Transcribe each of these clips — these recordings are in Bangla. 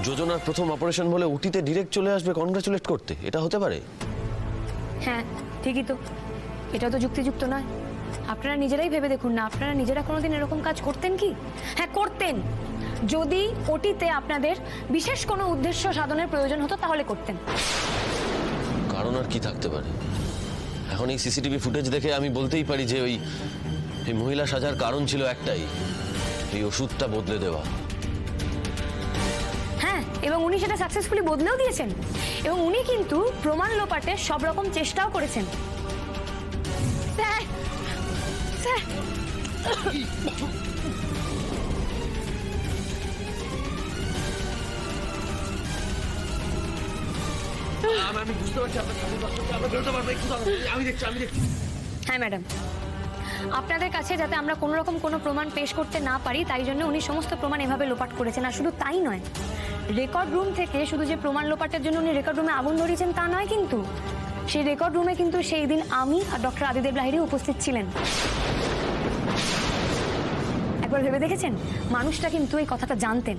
যোজনার প্রথম অপারেশন বলে ওটিতে ডিরেক্ট চলে আসবে কনগ্রাচুলেট করতে, এটা হতে পারে? হ্যাঁ ঠিকই তো, এটাও তো যুক্তিযুক্ত নয়। আপনারা নিজেরাই ভেবে দেখুন না, আপনারা নিজেরা কোনোদিন এরকম কাজ করতেন কি? হ্যাঁ করতেন, যদি ওটিতে আপনাদের বিশেষ কোনো উদ্দেশ্য সাধনের প্রয়োজন হতো তাহলে করতেন। কারণ আর কি থাকতে পারে? এখন এই সিসিটিভি ফুটেজ দেখে আমি বলতেই পারি যে ওই মহিলা সাজার কারণ ছিল একটাই, এই ওষুধটা বদলে দেওয়া। হ্যাঁ, এবং উনি সেটা সাকসেসফুলি বদলেও দিয়েছেন, এবং উনি কিন্তু প্রমাণ লোপাটের সব রকম চেষ্টাও করেছেন। স্যার, স্যার, আমি বুঝতে পারছি আমি দেখছি। হ্যাঁ ম্যাডাম, আপনাদের কাছে যাতে আমরা কোনো রকম কোনো প্রমাণ পেশ করতে না পারি তাই জন্য উনি সমস্ত প্রমাণ এভাবে লোপাট করেছেন। আর শুধু তাই নয়, রেকর্ড রুম থেকে শুধু যে প্রমাণ লোপাটের জন্য উনি রেকর্ড রুমে আগুন ধরিয়েছেন তা নয়, কিন্তু সেই রেকর্ড রুমে কিন্তু সেই দিন আমি আর ডক্টর আদিদেব লাহিড়ী উপস্থিত ছিলেন। একবার ভেবে দেখেছেন, মানুষটা কিন্তু এই কথাটা জানতেন।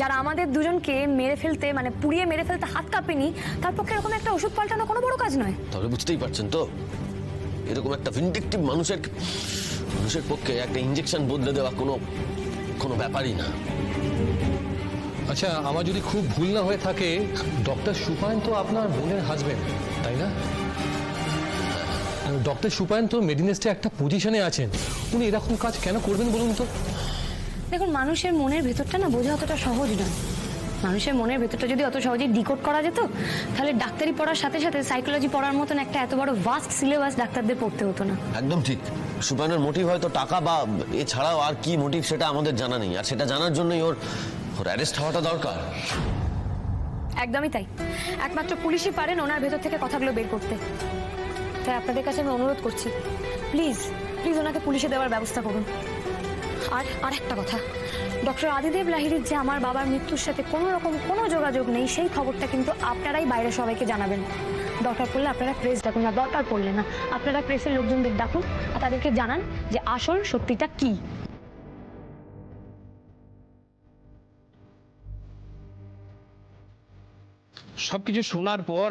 যারা আমাদের দুজনকে মেরে ফেলতে মানে পুড়িয়ে মেরে ফেলতে হাত কাঁপেনি, তার পক্ষে এরকম একটা ওষুধ পাল্টানো কোনো বড় কাজ নয়। তাহলে বুঝতেই পারছেন তো, এরকম একটা ভিনডিকটিভ মানুষের পক্ষে একটা ইনজেকশন বদলে দেওয়া কোনো ব্যাপারই না। আচ্ছা, আমার যদি খুব ভুল না হয়ে থাকে, ডক্টর সুপায়ন তো আপনার বোনের হাজবেন্ড, তাই না? ডক্টর সুপায়ন তো মেডিনেস্টে একটা পজিশনে আছেন, উনি এরকম কাজ কেন করবেন বলুন তো? দেখুন, মানুষের মনের ভেতরটা না বোঝা অতটা সহজ নয়। মানুষের মনের ভেতরটা যদি অত সহজেই ডিকোড করা যেত, তাহলে ডাক্তারি পড়ার সাথে সাথে সাইকোলজি পড়ার মতন একটা এত বড় ভাস্ট সিলেবাস ডাক্তারদের পড়তে হতো না। একদম ঠিক। সুপায়নের মোটিভ হয়তো টাকা, বা এছাড়াও আর কি মোটিভ সেটা আমাদের জানা নেই, আর সেটা জানার জন্যই ওর অ্যারেস্ট হওয়াটা দরকার। একদমই তাই, একমাত্র পুলিশই পারেন ওনার ভেতর থেকে কথাগুলো বের করতে। তাই আপনাদের কাছে আমি অনুরোধ করছি, প্লিজ প্লিজ ওনাকে পুলিশে দেওয়ার ব্যবস্থা করুন। আর একটা কথা, ডক্টর আদিদেব লাহিড়ীর যে আমার বাবার মৃত্যুর সাথে কোনো রকম কোনো যোগাযোগ নেই, সেই খবরটা কিন্তু আপনারাই বাইরে সবাইকে জানাবেন। দরকার পড়লে আপনারা প্রেস ডাকুন, না দরকার পড়লে না, আপনারা প্রেসের লোকজনদের ডাকুন আর তাদেরকে জানান যে আসল সত্যিটা কি। সবকিছু শোনার পর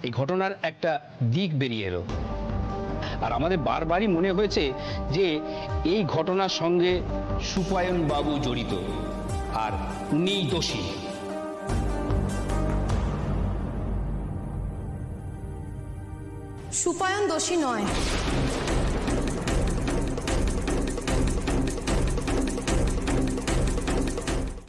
এই ঘটনার একটা দিক বেরিয়ে এলো, আর আমাদের বারবারই মনে হয়েছে যে এই ঘটনার সঙ্গে সুপায়ন বাবু জড়িত, আর উনিই দোষী। সুপায়ন দোষী নয়,